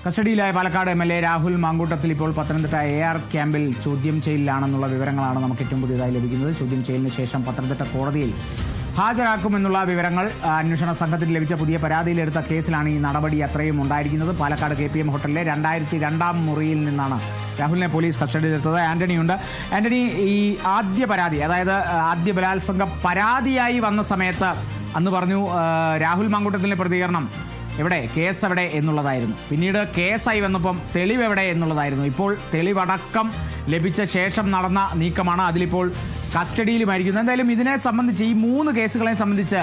കസ്റ്റഡിയിലായ Palakkad MLA Rahul Mamkootathil ഇപ്പോൾ Pathanamthitta AR ക്യാമ്പിൽ ചോദ്യം ചെയ്യലിലാണെന്നുള്ള വിവരങ്ങളാണ് നമുക്ക് ഏറ്റവും പുതിയതായി ലഭിക്കുന്നത്. ചോദ്യം ചെയ്യലിന് ശേഷം പത്തനംതിട്ട കോടതിയിൽ ഹാജരാക്കുമെന്നുള്ള വിവരങ്ങൾ അന്വേഷണ സംഘത്തിന് ലഭിച്ച പുതിയ പരാതിയിലെടുത്ത കേസിലാണ് ഈ നടപടി അത്രയും ഉണ്ടായിരിക്കുന്നത്. പാലക്കാട് KPM ഹോട്ടലിലെ 202-ാം മുറിയിൽ നിന്നാണ് രാഹുലിനെ പോലീസ് കസ്റ്റഡിയിലെടുത്തത്. ആന്റണിയുണ്ട്. ആന്റണി, ഈ ആദ്യ പരാതി, അതായത് ആദ്യ ബലാത്സംഗ പരാതിയായി വന്ന സമയത്ത് അന്ന് പറഞ്ഞു രാഹുൽ മാങ്കൂട്ടത്തിൻ്റെ പ്രതികരണം എവിടെ, കേസ് എവിടെ എന്നുള്ളതായിരുന്നു. പിന്നീട് കേസായി വന്നപ്പം തെളിവ് എവിടെ എന്നുള്ളതായിരുന്നു. ഇപ്പോൾ തെളിവടക്കം ലഭിച്ച ശേഷം നടന്ന നീക്കമാണ്. അതിലിപ്പോൾ കസ്റ്റഡിയിലുമായിരിക്കുന്നത്. എന്തായാലും ഇതിനെ സംബന്ധിച്ച്, ഈ 3 കേസുകളെ സംബന്ധിച്ച്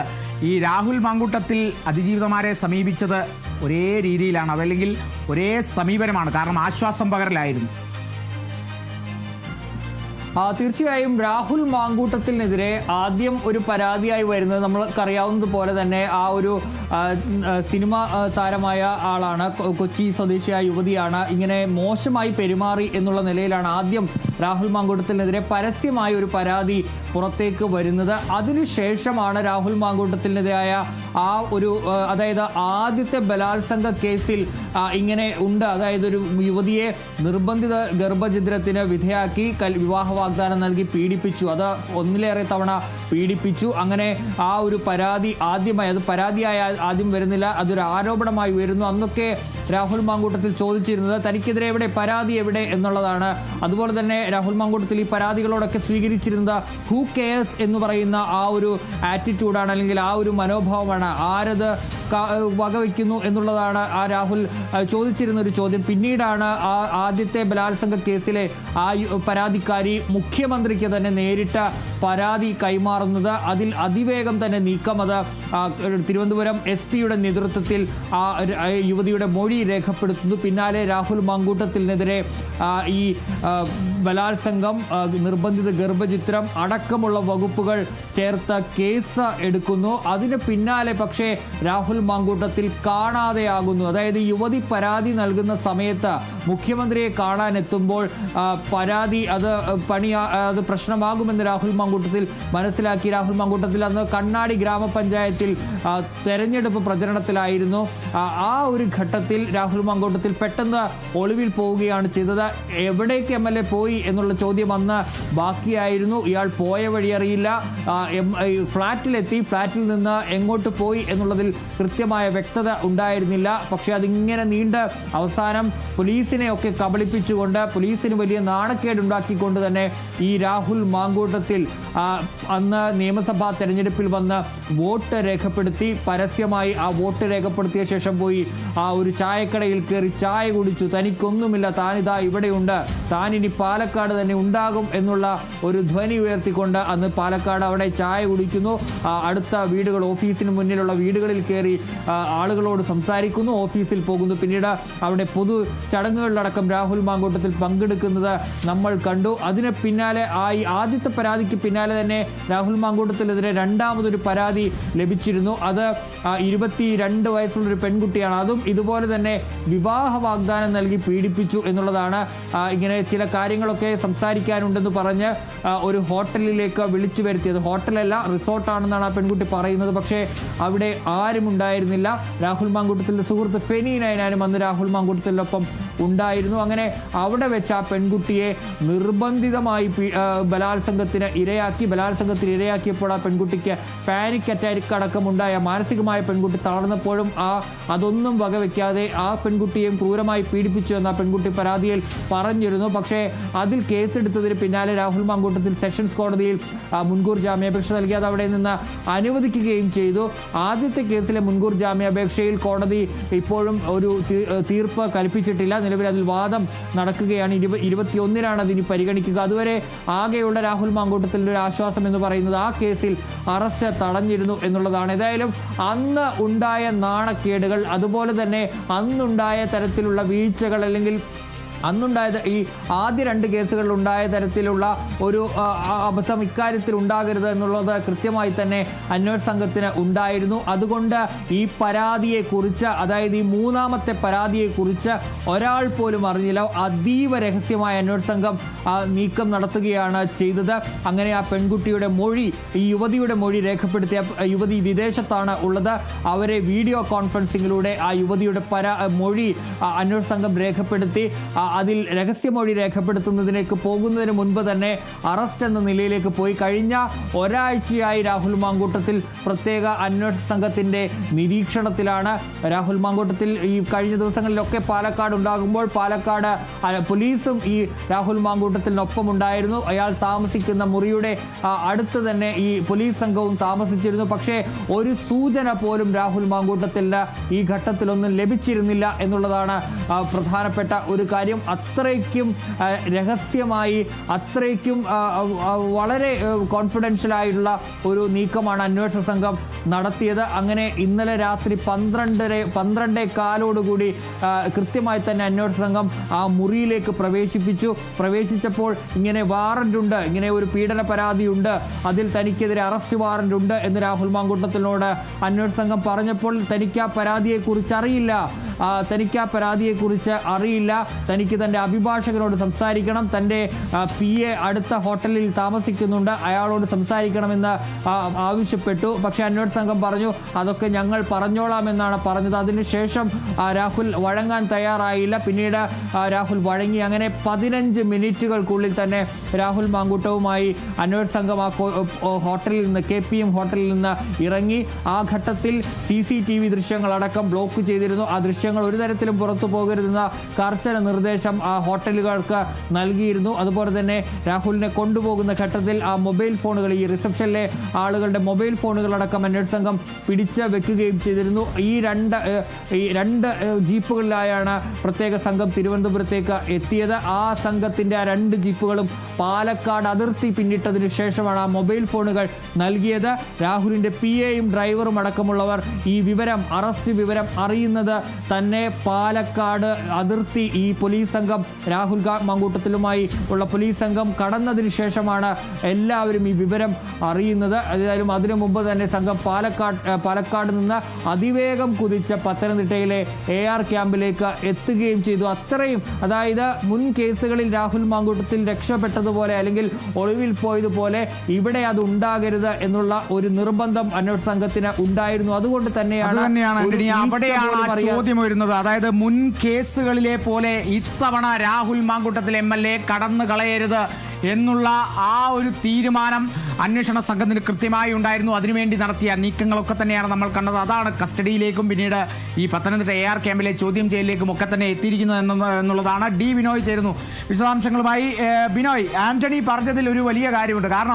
ഈ രാഹുൽ മാങ്കൂട്ടത്തിൽ അതിജീവിതമാരെ സമീപിച്ചത് ഒരേ രീതിയിലാണ്, അതല്ലെങ്കിൽ ഒരേ സമീപനമാണ്. കാരണം ആശ്വാസം പകരലായിരുന്നു. തീർച്ചയായും രാഹുൽ മാങ്കൂട്ടത്തിനെതിരെ ആദ്യം ഒരു പരാതിയായി വരുന്നത് നമ്മൾക്കറിയാവുന്നതുപോലെ തന്നെ ആ ഒരു സിനിമ താരമായ ആളാണ്, കൊച്ചി സ്വദേശിയായ യുവതിയാണ്. ഇങ്ങനെ മോശമായി പെരുമാറി എന്നുള്ള നിലയിലാണ് ആദ്യം രാഹുൽ മാങ്കൂട്ടത്തിനെതിരെ പരസ്യമായ ഒരു പരാതി പുറത്തേക്ക് വരുന്നത്. അതിനുശേഷമാണ് രാഹുൽ മാങ്കൂട്ടത്തിനെതിരായ ആ ഒരു, അതായത് ആദ്യത്തെ ബലാത്സംഗ കേസിൽ ഇങ്ങനെ ഉണ്ട്, അതായത് ഒരു യുവതിയെ നിർബന്ധിത ഗർഭഛിദ്രത്തിന് വിധേയാക്കി വിവാഹ വാഗ്ദാനം നൽകി പീഡിപ്പിച്ചു. അത് ഒന്നിലേറെ തവണ പീഡിപ്പിച്ചു. അങ്ങനെ ആ ഒരു പരാതി ആദ്യമായി, അത് പരാതിയായ ആദ്യം വരുന്നില്ല, അതൊരു ആരോപണമായി വരുന്നു. അന്നൊക്കെ രാഹുൽ മാങ്കൂട്ടത്തിൽ ചോദിച്ചിരുന്നത് തനിക്കെതിരെ എവിടെ, പരാതി എവിടെ എന്നുള്ളതാണ്. അതുപോലെ തന്നെ രാഹുൽ മാങ്കൂട്ടത്തിൽ ഈ പരാതികളോടൊക്കെ സ്വീകരിച്ചിരുന്നത് ഹൂ കെയർസ് എന്ന് പറയുന്ന ആ ഒരു ആറ്റിറ്റ്യൂഡാണ്, അല്ലെങ്കിൽ ആ ഒരു മനോഭാവമാണ്. ആരത് വകവയ്ക്കുന്നു എന്നുള്ളതാണ് ആ രാഹുൽ ചോദിച്ചിരുന്ന ഒരു ചോദ്യം. പിന്നീടാണ് ആ ആദ്യത്തെ ബലാത്സംഗ കേസിലെ ആ പരാതിക്കാരി മുഖ്യമന്ത്രിക്ക് തന്നെ നേരിട്ട് പരാതി കൈമാറുന്നത്. അതിൽ അതിവേഗം തന്നെ നീക്കം, അത് തിരുവനന്തപുരം SP-യുടെ നേതൃത്വത്തിൽ ആ യുവതിയുടെ മൊഴി രേഖപ്പെടുത്തുന്നു. പിന്നാലെ രാഹുൽ മാങ്കൂട്ടത്തിനെതിരെ ഈ ബലാത്സംഗം, നിർബന്ധിത ഗർഭചിത്രം അടക്കമുള്ള വകുപ്പുകൾ ചേർത്ത കേസ് എടുക്കുന്നു. അതിന് പിന്നാലെ പക്ഷേ രാഹുൽ മാങ്കൂട്ടത്തിൽ കാണാതെയാകുന്നു. അതായത് യുവതി പരാതി നൽകുന്ന സമയത്ത് മുഖ്യമന്ത്രിയെ കാണാനെത്തുമ്പോൾ പരാതി അത് പ്രശ്നമാകുമെന്ന് രാഹുൽ മാങ്കൂട്ടത്തിൽ മനസ്സിലാക്കി. രാഹുൽ മാങ്കൂട്ടത്തിൽ അന്ന് കണ്ണാടി ഗ്രാമപഞ്ചായത്തിൽ തെരഞ്ഞെടുപ്പ് പ്രചരണത്തിലായിരുന്നു. ആ ഒരു ഘട്ടത്തിൽ രാഹുൽ മാങ്കൂട്ടത്തിൽ പെട്ടെന്ന് ഒളിവിൽ പോവുകയാണ് ചെയ്തത്. എവിടേക്ക് MLA പോയി എന്നുള്ള ചോദ്യം അന്ന് ബാക്കിയായിരുന്നു. ഇയാൾ പോയ വഴി അറിയില്ല, ഫ്ലാറ്റിലെത്തി, ഫ്ലാറ്റിൽ നിന്ന് എങ്ങോട്ട് പോയി എന്നുള്ളതിൽ കൃത്യമായ വ്യക്തത ഉണ്ടായിരുന്നില്ല. പക്ഷേ അതിങ്ങനെ നീണ്ട് അവസാനം പോലീസിനെയൊക്കെ കബളിപ്പിച്ചുകൊണ്ട്, പോലീസിന് വലിയ നാണക്കേടുണ്ടാക്കിക്കൊണ്ട് തന്നെ ഈ രാഹുൽ മാങ്കൂട്ടത്തിൽ അന്ന് നിയമസഭാ തെരഞ്ഞെടുപ്പിൽ വന്ന് വോട്ട് രേഖപ്പെടുത്തി. പരസ്യമായി ആ വോട്ട് രേഖപ്പെടുത്തിയ ശേഷം പോയി ആ ഒരു ചായക്കടയിൽ കയറി ചായ കുടിച്ചു. തനിക്കൊന്നുമില്ല, താനിതാ ഇവിടെയുണ്ട്, താനിനി പാലക്കാട് തന്നെ ഉണ്ടാകും എന്നുള്ള ഒരു ധ്വനി ഉയർത്തിക്കൊണ്ട് അന്ന് പാലക്കാട് അവിടെ ചായ കുടിക്കുന്നു. അടുത്ത വീടുകൾ, ഓഫീസിന് മുന്നിലുള്ള വീടുകളിൽ കയറി ആളുകളോട് സംസാരിക്കുന്നു, ഓഫീസിൽ പോകുന്നു. പിന്നീട് അവിടെ പൊതു ചടങ്ങുകളിലടക്കം രാഹുൽ മാങ്കൂട്ടത്തിൽ പങ്കെടുക്കുന്നത് നമ്മൾ കണ്ടു. അതിന് പിന്നാലെ ഈ ആദ്യത്തെ പരാതിക്ക് പിന്നാലെ തന്നെ രാഹുൽ മാങ്കൂട്ടത്തിനെതിരെ രണ്ടാമതൊരു പരാതി ലഭിച്ചിരുന്നു. അത് 22 വയസ്സുള്ളൊരു പെൺകുട്ടിയാണ്. അതും ഇതുപോലെ തന്നെ വിവാഹ വാഗ്ദാനം നൽകി പീഡിപ്പിച്ചു എന്നുള്ളതാണ്. ഇങ്ങനെ ചില കാര്യങ്ങളൊക്കെ സംസാരിക്കാനുണ്ടെന്ന് പറഞ്ഞ് ഒരു ഹോട്ടലിലേക്ക് വിളിച്ചു വരുത്തിയത്. ഹോട്ടലല്ല, റിസോർട്ടാണെന്നാണ് ആ പെൺകുട്ടി പറയുന്നത്. പക്ഷേ അവിടെ ആരും ഉണ്ടായിരുന്നില്ല. രാഹുൽ മാങ്കൂട്ടത്തിൻ്റെ സുഹൃത്ത് ഫെനി നയനാനും അന്ന് രാഹുൽ മാങ്കൂട്ടത്തിനൊപ്പം ഉണ്ടായിരുന്നു. അങ്ങനെ അവിടെ വെച്ച് ആ പെൺകുട്ടിയെ നിർബന്ധിതമായി ബലാത്സംഗത്തിന് ഇരയാക്കിയപ്പോൾ ആ പെൺകുട്ടിക്ക് പാനിക് അറ്റാക്ക് അടക്കമുണ്ടായ, മാനസികമായ പെൺകുട്ടി തളർന്നപ്പോഴും അതൊന്നും വകവെക്കാതെ ആ പെൺകുട്ടിയെയും ക്രൂരമായി പീഡിപ്പിച്ചു എന്ന് ആ പെൺകുട്ടി പരാതിയിൽ പറഞ്ഞിരുന്നു. പക്ഷേ അതിൽ കേസെടുത്തതിന് പിന്നാലെ രാഹുൽ മാങ്കൂട്ടത്തിൽ സെഷൻസ് കോടതിയിൽ മുൻകൂർ ജാമ്യാപേക്ഷ നൽകി. അത് അവിടെ നിന്ന് അനുവദിക്കുകയും ചെയ്തു. ആദ്യത്തെ കേസിലെ മുൻകൂർ ജാമ്യാപേക്ഷയിൽ കോടതി ഇപ്പോഴും ഒരു തീർപ്പ് കൽപ്പിച്ചിട്ടില്ല. നിലവിൽ അതിൽ വാദം നടക്കുകയാണ്. 21-നാണ് അതിന് പരിഗണിക്കുക. അതുവരെ ആകെയുള്ള രാഹുൽ മാങ്കൂട്ടത്തിൻ്റെ ഒരു ആശ്വാസം എന്ന് പറയുന്നത് ആ കേസിൽ അറസ്റ്റ് തടഞ്ഞിരുന്നു എന്നുള്ളതാണ്. ഏതായാലും അന്ന് ഉണ്ടായ നാണക്കേടുകൾ, അതുപോലെ തന്നെ അന്നുണ്ടായ തരത്തിലുള്ള വീഴ്ചകൾ, അല്ലെങ്കിൽ അന്നുണ്ടായത് ഈ ആദ്യ 2 കേസുകളിൽ ഉണ്ടായ തരത്തിലുള്ള ഒരു അബദ്ധം ഇക്കാര്യത്തിൽ ഉണ്ടാകരുത് എന്നുള്ളത് കൃത്യമായി തന്നെ അന്വേഷണ സംഘത്തിന് ഉണ്ടായിരുന്നു. അതുകൊണ്ട് ഈ പരാതിയെക്കുറിച്ച്, അതായത് ഈ 3ാമത്തെ പരാതിയെക്കുറിച്ച് ഒരാൾ പോലും അറിഞ്ഞില്ല. അതീവ രഹസ്യമായ അന്വേഷണ സംഘം നീക്കം നടത്തുകയാണ് ചെയ്തത്. അങ്ങനെ ആ പെൺകുട്ടിയുടെ മൊഴി, ഈ യുവതിയുടെ മൊഴി രേഖപ്പെടുത്തിയ യുവതി വിദേശത്താണ് ഉള്ളത്. അവരെ വീഡിയോ കോൺഫറൻസിങ്ങിലൂടെ ആ യുവതിയുടെ മൊഴി അന്വേഷണ സംഘം രേഖപ്പെടുത്തി. അതിൽ രഹസ്യമൊഴി രേഖപ്പെടുത്തുന്നതിലേക്ക് പോകുന്നതിന് മുൻപ് തന്നെ അറസ്റ്റ് എന്ന നിലയിലേക്ക് പോയി. കഴിഞ്ഞ ഒരാഴ്ചയായി രാഹുൽ മാങ്കൂട്ടത്തിൽ പ്രത്യേക അന്വേഷണ സംഘത്തിന്റെ നിരീക്ഷണത്തിലാണ്. രാഹുൽ മാങ്കൂട്ടത്തിൽ ഈ കഴിഞ്ഞ ദിവസങ്ങളിലൊക്കെ പാലക്കാട് ഉണ്ടാകുമ്പോൾ പാലക്കാട് പോലീസും ഈ രാഹുൽ മാങ്കൂട്ടത്തിനൊപ്പം ഉണ്ടായിരുന്നു. അയാൾ താമസിക്കുന്ന മുറിയുടെ അടുത്ത് തന്നെ ഈ പോലീസ് സംഘവും താമസിച്ചിരുന്നു. പക്ഷേ ഒരു സൂചന പോലും രാഹുൽ മാങ്കൂട്ടത്തിന് ഈ ഘട്ടത്തിലൊന്നും ലഭിച്ചിരുന്നില്ല എന്നുള്ളതാണ് പ്രധാനപ്പെട്ട ഒരു കാര്യം. അത്രയ്ക്കും രഹസ്യമായി, അത്രയ്ക്കും വളരെ കോൺഫിഡൻഷ്യൽ ആയിട്ടുള്ള ഒരു നീക്കമാണ് അന്വേഷണ സംഘം നടത്തിയത്. അങ്ങനെ ഇന്നലെ രാത്രി 12:15 കൃത്യമായി തന്നെ അന്വേഷണ സംഘം ആ മുറിയിലേക്ക് പ്രവേശിച്ചപ്പോൾ ഇങ്ങനെ വാറന്റ് ഉണ്ട്, ഇങ്ങനെ ഒരു പീഡന പരാതിയുണ്ട്, അതിൽ തനിക്കെതിരെ അറസ്റ്റ് വാറന്റ് ഉണ്ട് എന്ന് രാഹുൽ മാങ്കൂട്ടത്തിനോട് അന്വേഷണ സംഘം പറഞ്ഞപ്പോൾ തനിക്ക് ആ പരാതിയെക്കുറിച്ച് അറിയില്ല, തനിക്ക് തൻ്റെ അഭിഭാഷകനോട് സംസാരിക്കണം, തൻ്റെ PA അടുത്ത ഹോട്ടലിൽ താമസിക്കുന്നുണ്ട്, അയാളോട് സംസാരിക്കണമെന്ന് ആവശ്യപ്പെട്ടു. പക്ഷേ അന്വേഷണ സംഘം പറഞ്ഞു അതൊക്കെ ഞങ്ങൾ പറഞ്ഞോളാം എന്നാണ് പറഞ്ഞത്. അതിനുശേഷം രാഹുൽ വഴങ്ങാൻ തയ്യാറായില്ല. പിന്നീട് രാഹുൽ വഴങ്ങി. അങ്ങനെ 15 മിനിറ്റുകൾക്കുള്ളിൽ തന്നെ രാഹുൽ മാങ്കൂട്ടവുമായി അന്വേഷണ സംഘം ആ ഹോട്ടലിൽ നിന്ന്, KPM ഹോട്ടലിൽ നിന്ന് ഇറങ്ങി. ആ ഘട്ടത്തിൽ CCTV ദൃശ്യങ്ങളടക്കം ബ്ലോക്ക് ചെയ്തിരുന്നു. ആ ദൃശ്യങ്ങൾ ഒരു തരത്തിലും പുറത്തു പോകരുതെന്ന കർശന നിർദ്ദേശം ആ ഹോട്ടലുകൾക്ക് നൽകിയിരുന്നു. അതുപോലെ തന്നെ രാഹുലിനെ കൊണ്ടുപോകുന്ന ഘട്ടത്തിൽ ആ മൊബൈൽ ഫോണുകൾ, ഈ റിസപ്ഷനിലെ ആളുകളുടെ മൊബൈൽ ഫോണുകളടക്കം അന്വേഷണ സംഘം പിടിച്ച് വെക്കുകയും ചെയ്തിരുന്നു. ഈ രണ്ട് ജീപ്പുകളിലായാണ് പ്രത്യേക സംഘം തിരുവനന്തപുരത്തേക്ക് എത്തിയത്. ആ സംഘത്തിൻ്റെ 2 ജീപ്പുകളും പാലക്കാട് അതിർത്തി പിന്നിട്ടതിനു ശേഷമാണ് ആ മൊബൈൽ ഫോണുകൾ നൽകിയത്. രാഹുലിൻ്റെ PAയും ഡ്രൈവറും അടക്കമുള്ളവർ ഈ അറസ്റ്റ് വിവരം അറിയുന്നത് തന്നെ പാലക്കാട് അതിർത്തി ഈ പോലീസ് സംഘം, രാഹുൽ മാങ്കൂട്ടത്തിലുമായി ഉള്ള പോലീസ് സംഘം കടന്നതിന് ശേഷമാണ് എല്ലാവരും ഈ വിവരം അറിയുന്നത്. ഏതായാലും അതിനു മുമ്പ് തന്നെ സംഘം പാലക്കാട് നിന്ന് അതിവേഗം കുതിച്ച് പത്തനംതിട്ടയിലെ AR ക്യാമ്പിലേക്ക് എത്തുകയും ചെയ്തു. അത്രയും, അതായത് മുൻ കേസുകളിൽ രാഹുൽ മാങ്കൂട്ടത്തിൽ രക്ഷപ്പെട്ടതുപോലെ അല്ലെങ്കിൽ ഒളിവിൽ പോയതുപോലെ ഇവിടെ അത് ഉണ്ടാകരുത് എന്നുള്ള ഒരു നിർബന്ധം അന്വേഷണ സംഘത്തിന് ഉണ്ടായിരുന്നു. അതുകൊണ്ട് തന്നെയാണ് ചോദ്യം വരുന്നത്. അതായത് മുൻ കേസുകളിലെ പോലെ ഇത്തവണ രാഹുൽ മാങ്കൂട്ടത്തിൽ MLA കടന്നു കളയരുത് എന്നുള്ള ആ ഒരു തീരുമാനം അന്വേഷണ സംഘത്തിന് കൃത്യമായി ഉണ്ടായിരുന്നു. അതിനുവേണ്ടി നടത്തിയ നീക്കങ്ങളൊക്കെ തന്നെയാണ് നമ്മൾ കണ്ടത്. അതാണ് കസ്റ്റഡിയിലേക്കും പിന്നീട് ഈ പത്തനംതിട്ട AR ക്യാമ്പിലെ ചോദ്യം ചെയ്യലിലേക്കും ഒക്കെ തന്നെ എത്തിയിരിക്കുന്നത് എന്നുള്ളതാണ്. D. ബിനോയ് ചേരുന്നു വിശദാംശങ്ങളുമായി. ബിനോയ്, ആന്റണി പറഞ്ഞതിൽ ഒരു വലിയ കാര്യമുണ്ട്. കാരണം